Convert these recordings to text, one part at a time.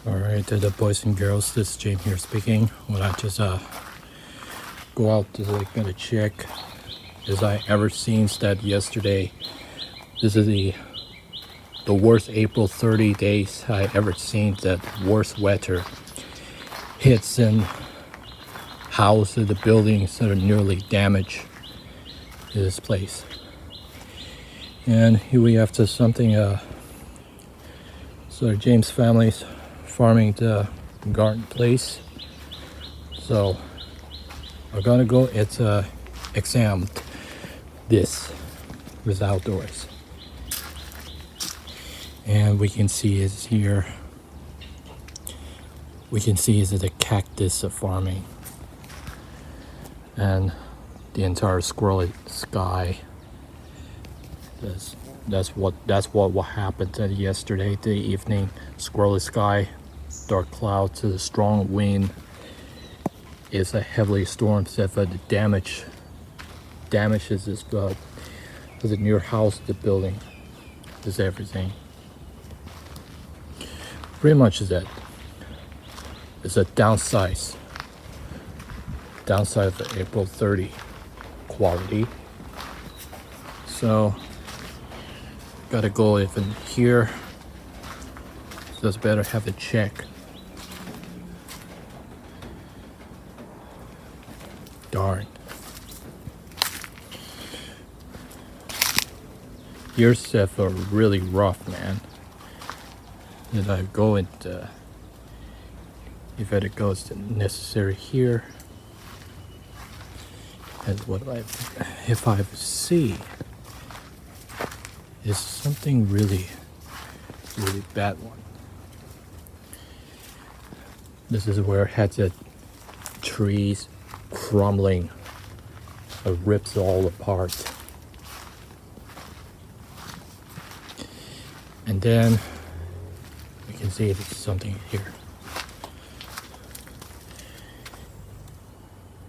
Alright, to the boys and girls, this is James here speaking. When I just go out to get a check, as I ever seen that yesterday. This is the worst April 30 days I ever seen. That worst weather hits in houses, the buildings that are nearly damaged in this place. And here we have to something. So James' family's farming the garden place, so we're gonna go examine this with outdoors, and we can see is here. We can see is the cactus of farming and the entire squirrely sky. That's what happened yesterday the evening. Squirrely sky, dark clouds, a strong wind. It's a heavily storm that the damages this the near house, the building, is everything. Pretty much is that. It's a downsized of April 30 quality. So gotta go even here. So it's better have a check. Darn. Your stuff are really rough, man. And I go into if it goes to necessary here. And what if I see is something really bad one. This is where it had the trees crumbling, it rips all apart. And then we can see there's something here.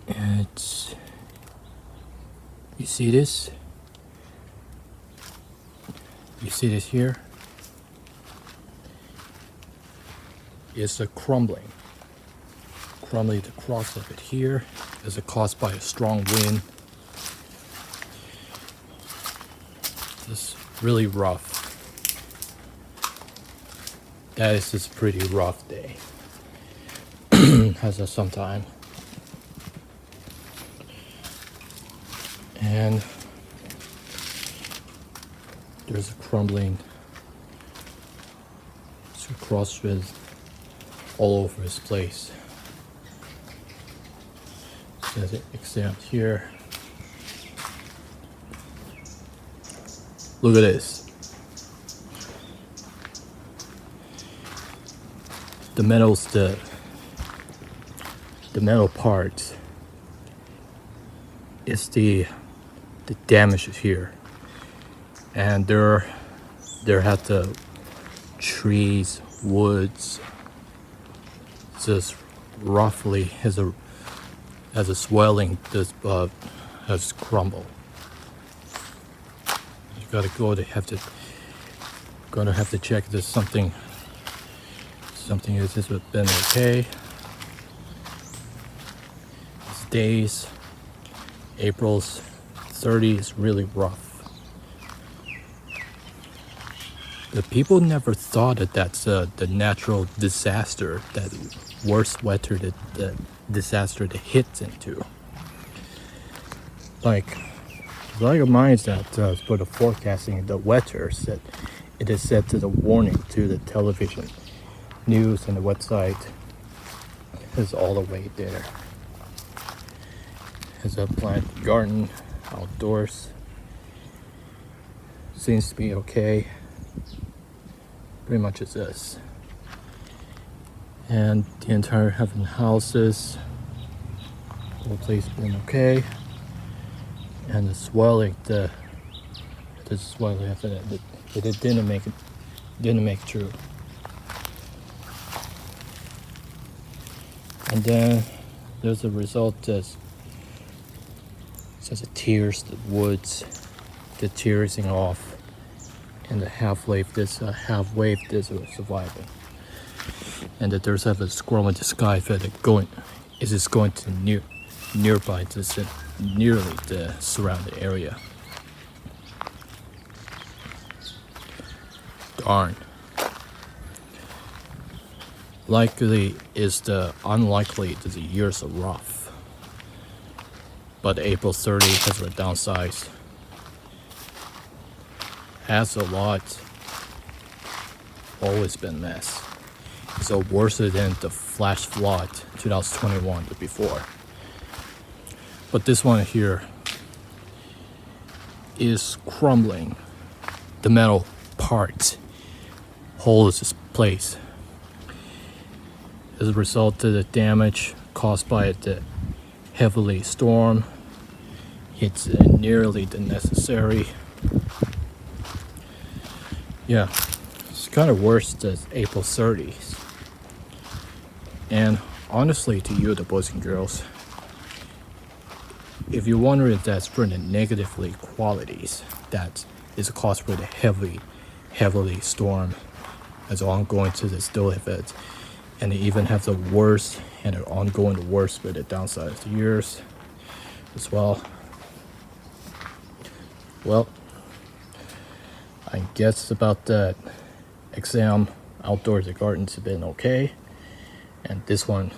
It's, you see this? You see this here? It's a crumbling across of it here. Is caused by a strong wind. It's really rough. That is just pretty rough day. Has a sometime. And there's a crumbling. It's across with all over this place. There's an example here. Look at this. The metals, the metal parts. It's the damage here, and there had the trees, woods, just roughly has a swelling. This has crumbled. You gotta gonna have to check this something is this been okay. These days, April's 30 is really rough. The people never thought that that's the natural disaster, that worst weather, the disaster that hits into. Like of mine is that for the forecasting, the weather said it is set to the warning to the television, news, and the website is all the way there. As a plant garden outdoors, seems to be okay. Pretty much is this. And the entire having houses, whole place been okay. And the swelling, the swelling after that, it didn't make it through. And then there's a result that says it tears the woods, the tearing off, and the half wave this was surviving. and that there's a squirrel in the sky that is going to nearby this nearly the surrounding area. Darn. Likely is the unlikely that the years are rough, but April 30 has been downsized. Has a lot always been mess. So worse than the flash flood 2021 before. But this one here is crumbling. The metal part holds its place as a result of the damage caused by the heavily storm. It's nearly the necessary. Yeah, it's kind of worse than April 30s. And honestly, to you, the boys and girls, if you're wondering if that's for the negatively qualities that is caused by the heavily storm as ongoing to the still event, and they even have the worst and are ongoing the worst with the downsized years as well. Well, I guess about that exam outdoors, the gardens have been okay, and this one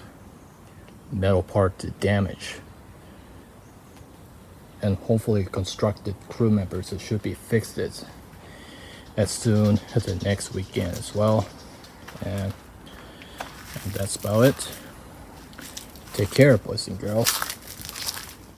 metal part to damage, and hopefully constructed crew members it should be fixed it as soon as the next weekend as well. And that's about it. Take care, boys and girls.